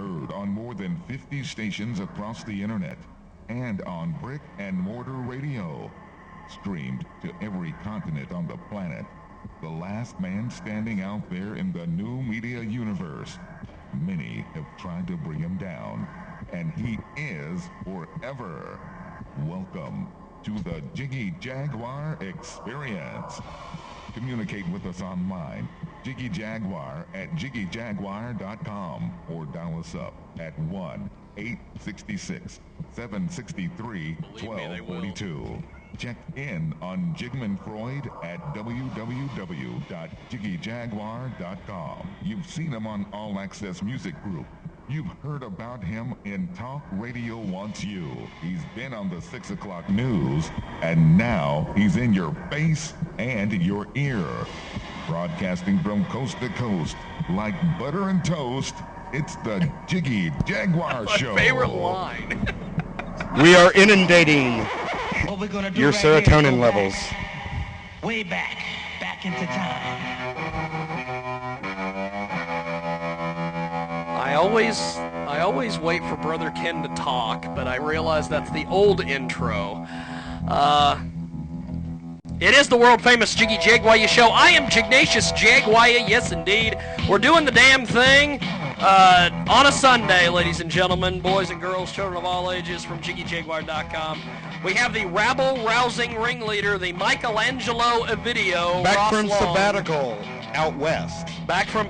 Heard on more than 50 stations across the internet and on brick and mortar radio. Streamed to every continent on the planet. The last man standing out there in the new media universe. Many have tried to bring him down, and he is forever. Welcome to the Jiggy Jaguar Experience. Communicate with us online, Jiggy Jaguar at jiggyjaguar.com, or dial us up at 1-866-763-1242. Check in on Jigman Freud at www.jiggyjaguar.com. You've seen him on All Access Music Group. You've heard about him in Talk Radio Wants You. He's been on the 6 o'clock news, and now he's in your face and your ear. Broadcasting from coast to coast, like butter and toast, it's the Jiggy Jaguar Show. My favorite line. We are inundating What we're gonna do your right here is serotonin go levels. Way back into time. I always wait for Brother Ken to talk, but I realize that's the old intro. It is the world-famous Jiggy Jaguar Show. I am Jignatius Jaguar, yes indeed. We're doing the damn thing on a Sunday, ladies and gentlemen, boys and girls, children of all ages, from JiggyJaguar.com. We have the rabble-rousing ringleader, the Michelangelo Ovidio. Back Ross from Long. sabbatical out west. Back from...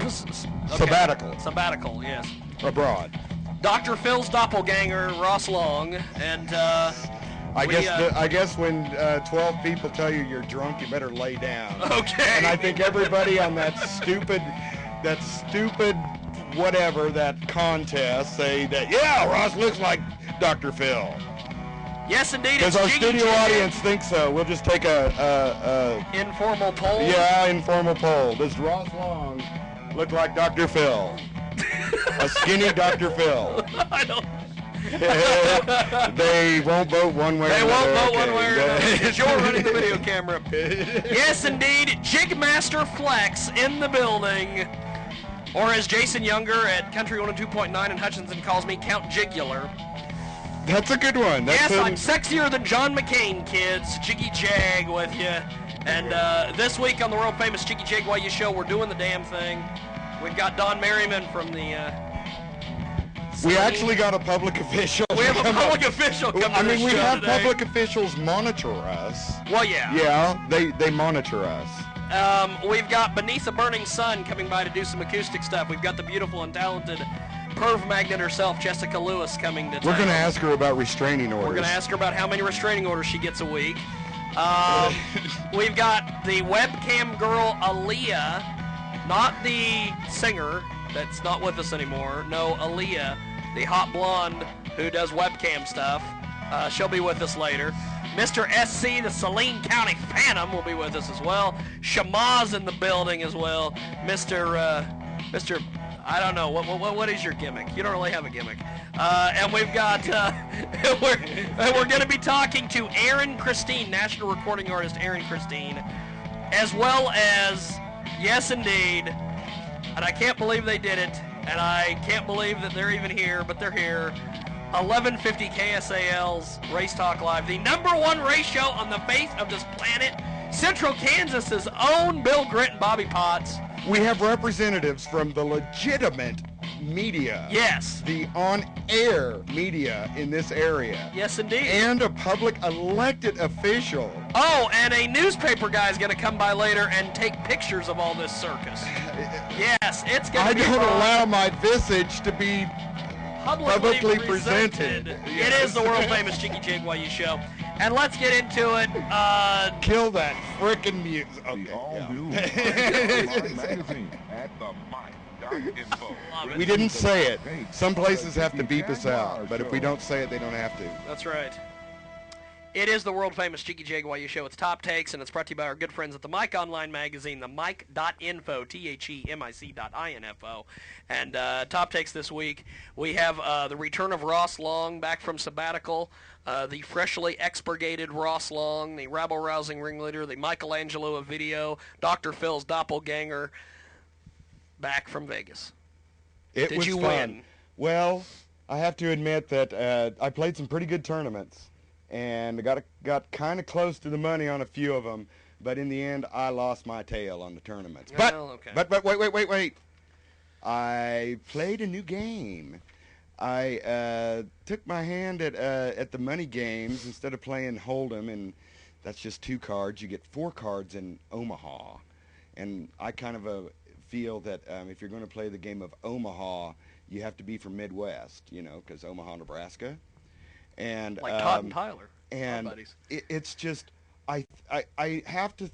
Sabbatical. Sabbatical, yes. Abroad. Dr. Phil's doppelganger, Ross Long, and I guess when 12 people tell you you're drunk, you better lay down. Okay. And I think everybody on that stupid whatever, that contest, say that, yeah, Ross looks like Dr. Phil. Yes, indeed. Because our studio audience thinks so. We'll just take a informal poll. Yeah, informal poll. Does Ross Long look like Dr. Phil? A skinny Dr. Phil. I don't. They won't vote one way or another. They won't vote one way or another because you're running the video camera. Yes, indeed. Jigmaster Flex in the building. Or as Jason Younger at Country 102.9 in Hutchinson calls me, Count Jigular. That's a good one. Yes, I'm sexier than John McCain, kids. Jiggy Jag with you. And this week on the world-famous Jiggy Jaguar Show, we're doing the damn thing. We've got Don Merriman from the... we actually got a public official. We have a public official coming to the show we have today. public officials monitor us. Well, yeah. Yeah, they monitor us. We've got Beneath a Burning Sun coming by to do some acoustic stuff. We've got the beautiful and talented perv magnet herself, Jessica Lewis, coming to town. We're going to ask her about restraining orders. We're going to ask her about how many restraining orders she gets a week. We've got the webcam girl, Aaliyah, not the singer that's not with us anymore. No, Aaliyah, the hot blonde who does webcam stuff. She'll be with us later. Mr. SC, the Saline County Phantom, will be with us as well. Shamaz in the building as well. Mr. I don't know, what is your gimmick? You don't really have a gimmick. And we've got, we're going to be talking to Aaron Christine, national recording artist Aaron Christine, as well as, yes indeed, and I can't believe they did it, and I can't believe that they're even here, but they're here, 1150 KSAL's Race Talk Live, the #1 race show on the face of this planet, Central Kansas's own Bill Gritt and Bobby Potts. We have representatives from the legitimate media. Yes. The on-air media in this area. Yes, indeed. And a public elected official. Oh, and a newspaper guy is going to come by later and take pictures of all this circus. Yes, it's going to be I don't fun. allow my visage to be publicly presented. It is the world-famous Jiggy Jaguar Show. And let's get into it. Kill that frickin' music. Okay, The all-new magazine at the mic.info. We didn't say it. Some places have to beep us out, but if we don't say it, they don't have to. That's right. It is the world-famous Jiggy Jaguar Show. It's Top Takes, and it's brought to you by our good friends at the Mic Online magazine, the mic.info, THEMIC.info. And Top Takes this week, we have the return of Ross Long back from sabbatical, the freshly expurgated Ross Long, the rabble-rousing ringleader, the Michelangelo Ovidio, Dr. Phil's doppelganger, back from Vegas. It Did was you fun. win? Well, I have to admit that I played some pretty good tournaments, and got kind of close to the money on a few of them. But in the end, I lost my tail on the tournaments. Well, okay. But wait. I played a new game. I took my hand at the money games instead of playing Hold'em, and that's just 2 cards. You get 4 cards in Omaha, and I kind of feel that if you're going to play the game of Omaha, you have to be from Midwest, because Omaha, Nebraska, and like Todd and Tyler, and my buddies. It's just I have to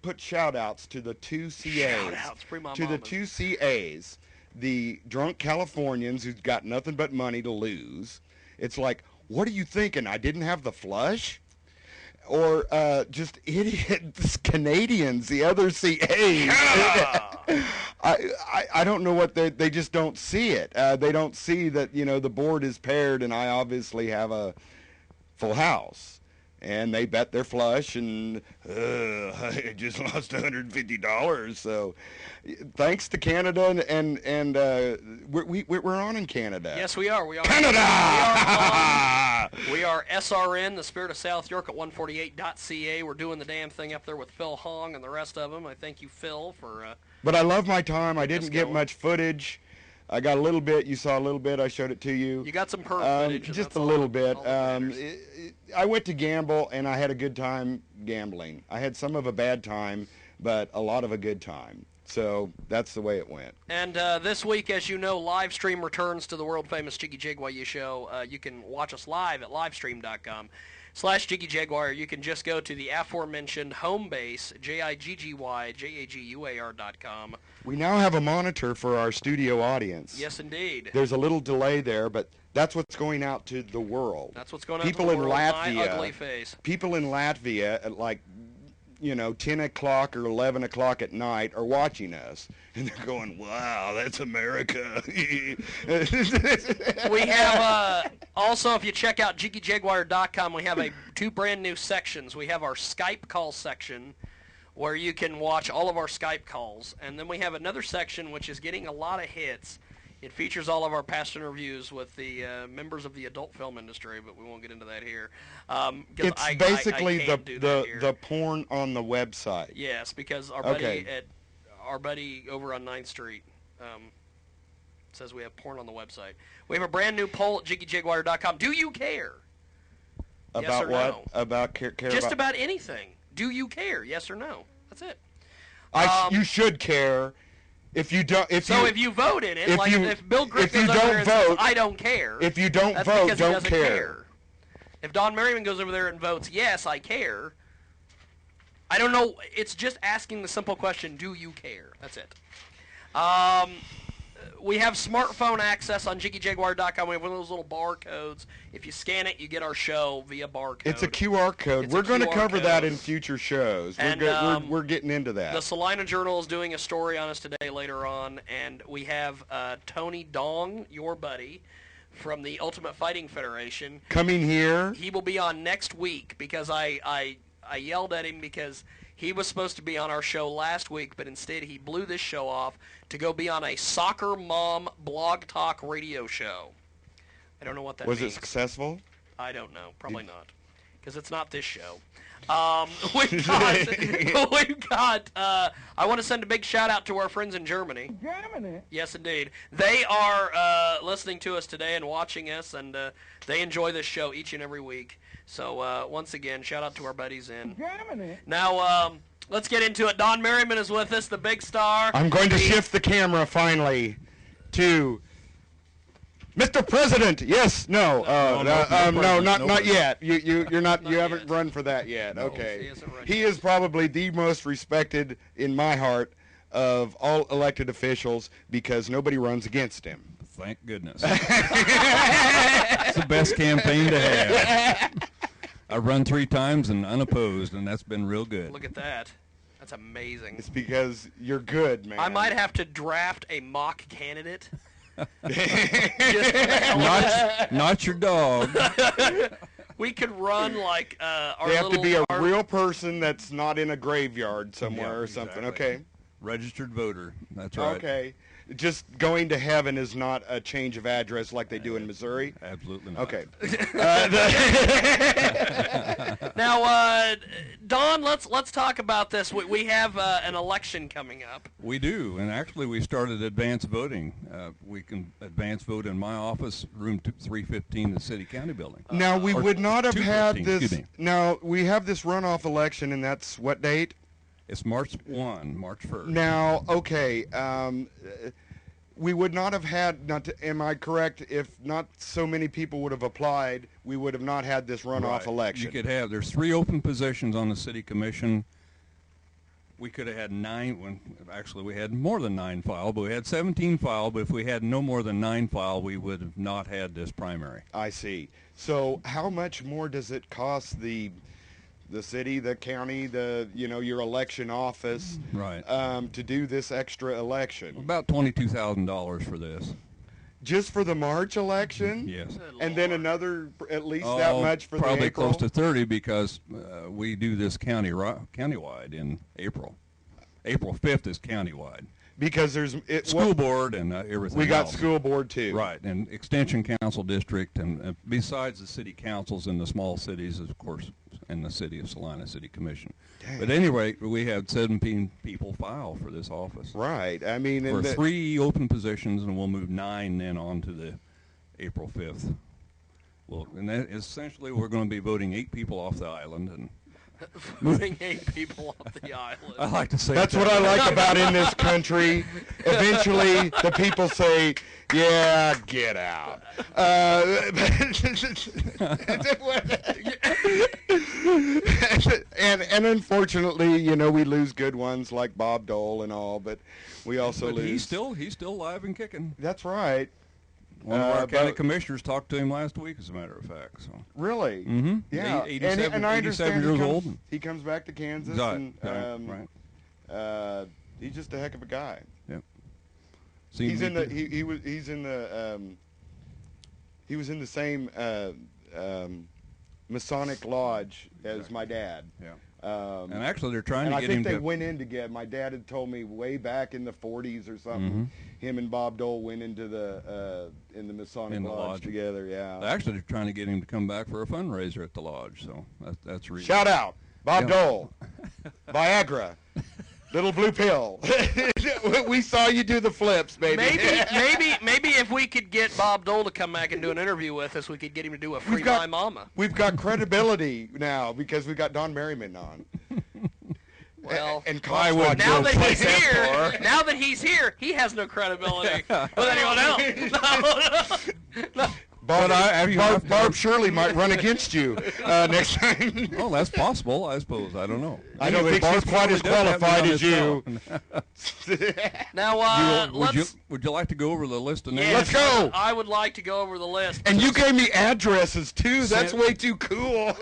put shout-outs to the 2 CAs, the 2 CAs. The drunk Californians who've got nothing but money to lose. It's like, what are you thinking? I didn't have the flush? Or just idiots Canadians, the other CAs. I don't know what they just don't see it. They don't see that, the board is paired and I obviously have a full house. And they bet their flush, and I just lost $150. So, thanks to Canada, and we're on in Canada. Yes, we are. We are Canada. We are SRN, the Spirit of South York at 148.ca. We're doing the damn thing up there with Phil Hong and the rest of them. I thank you, Phil, for. But I love my time. I didn't get much footage. I got a little bit. You saw a little bit. I showed it to you. You got some perp footage. Just a little bit. I went to gamble, and I had a good time gambling. I had some of a bad time, but a lot of a good time. So that's the way it went. And this week, as you know, live stream returns to the world-famous Jiggy Jaguar show. You can watch us live at livestream.com/Jiggy Jaguar. You can just go to the aforementioned home base, JIGGYJAGUAR.com. We now have a monitor for our studio audience. Yes, indeed. There's a little delay there, but that's what's going out to the world. That's what's going out to the world. My ugly face. People in Latvia at 10 o'clock or 11 o'clock at night are watching us, and they're going, wow, that's America. We have, also, if you check out JiggyJaguar.com, we have 2 brand new sections. We have our Skype call section, where you can watch all of our Skype calls, and then we have another section which is getting a lot of hits. It features all of our past interviews with the members of the adult film industry, but we won't get into that here. It's basically the porn on the website. Yes, because our buddy over on 9th Street says we have porn on the website. We have a brand new poll at JiggyJaguar.com. Do you care? About yes or what? No? About care Just about anything. Do you care? Yes or no? That's it. You should care. If you don't, if you vote in it, if Bill Griffin goes over there and says, I don't care. If you don't vote, don't care. If Don Merriman goes over there and votes, yes, I care. I don't know. It's just asking the simple question, do you care? That's it. We have smartphone access on JiggyJaguar.com. We have one of those little barcodes. If you scan it, you get our show via barcode. It's a QR code. We're going to cover that in future shows. And, we're getting into that. The Salina Journal is doing a story on us today later on, and we have Tony Dong, your buddy, from the Ultimate Fighting Federation. Coming here. He will be on next week because I yelled at him because he was supposed to be on our show last week, but instead he blew this show off to go be on a soccer mom blog talk radio show. I don't know what that means. Was it successful? I don't know. Probably not, because it's not this show. We've got. I want to send a big shout out to our friends in Germany. Germany? Yes, indeed. They are listening to us today and watching us, and they enjoy this show each and every week. So once again, shout out to our buddies in Germany. Now, let's get into it. Don Merriman is with us, the big star. I'm going to shift the camera finally to Mr. President. Yes, no, not yet. You're not. You haven't run for that yet. No, okay. He is probably the most respected in my heart of all elected officials because nobody runs against him. Thank goodness. It's the best campaign to have. I run 3 times and unopposed, and that's been real good. Look at that. That's amazing. It's because you're good, man. I might have to draft a mock candidate. Not your dog. We could run like our They have to be a little real person that's not in a graveyard somewhere or something. Exactly. Okay. Registered voter. That's right. Okay. just going to heaven is not a change of address like they do in Missouri? Absolutely not. Okay. Now, Don, let's talk about this. We have an election coming up. We do, and actually we started advance voting. We can advance vote in my office, room 315, the city county building. Now, we would not have had 215, this. excuse me. Now, we have this runoff election, and that's what date? It's March 1st. Now, okay, we would not have had, am I correct, if not so many people would have applied, we would have not had this runoff Right. election. You could have, there's 3 open positions on the city commission. We could have had 9, actually we had more than 9 filed, but we had 17 filed, but if we had no more than 9 filed, we would have not had this primary. I see. So how much more does it cost the city, the county, your election office, Right. to do this extra election? About $22,000 for this. Just for the March election? Yes. And then another, at least that much for the probably April? close to 30 because we do this countywide in April. April 5th is countywide. Because there's School board and everything we got else. school board too. Right, and extension council district, and besides the city councils in the small cities, of course, and the city of Salina City Commission. Dang. But anyway, we had 17 people file for this office. Right. I mean, For 3 open positions, and we'll move 9 then on to the April 5th. Well, and that essentially we're going to be voting 8 people off the island, and Moving 8 people off the island. I like to say that's what I like about in this country. Eventually, the people say, "Yeah, get out." And unfortunately, we lose good ones like Bob Dole and all, but we also But lose. he's still alive and kicking. That's right. One of our county but- commissioners talked to him last week, as a matter of fact. So. Really? Mm-hmm. Yeah. 87, and I understand 87 years he comes, old. he comes back to Kansas, Right, and right. he's just a heck of a guy. Yep. He's in the he was in the same Masonic lodge as my dad. Yeah. And actually, they're trying to I get think him they to. went in together. My dad had told me way back in the 40s or something. Mm-hmm. Him and Bob Dole went into the Masonic In the lodge lodge. together. Yeah. Actually, they're trying to get him to come back for a fundraiser at the lodge. So that's reason. Shout out, Bob Yeah. Dole, Viagra, little blue pill. We saw you do the flips, baby. Maybe if we could get Bob Dole to come back and do an interview with us, we could get him to do a free My Mama. We've got credibility now because we've got Don Merriman on. Well, and I would now go that play he's that here, he has no credibility with anyone else. No. Barb Shirley might run against you next time. Oh, that's possible, I suppose. I don't know. I don't Anyway, think she's Barb quite as Shirley does have me qualified on as this you. phone. Now, Would you like to go over the list of names? yes, Let's go. I would like to go over the list. And you gave me addresses too. That's way too cool.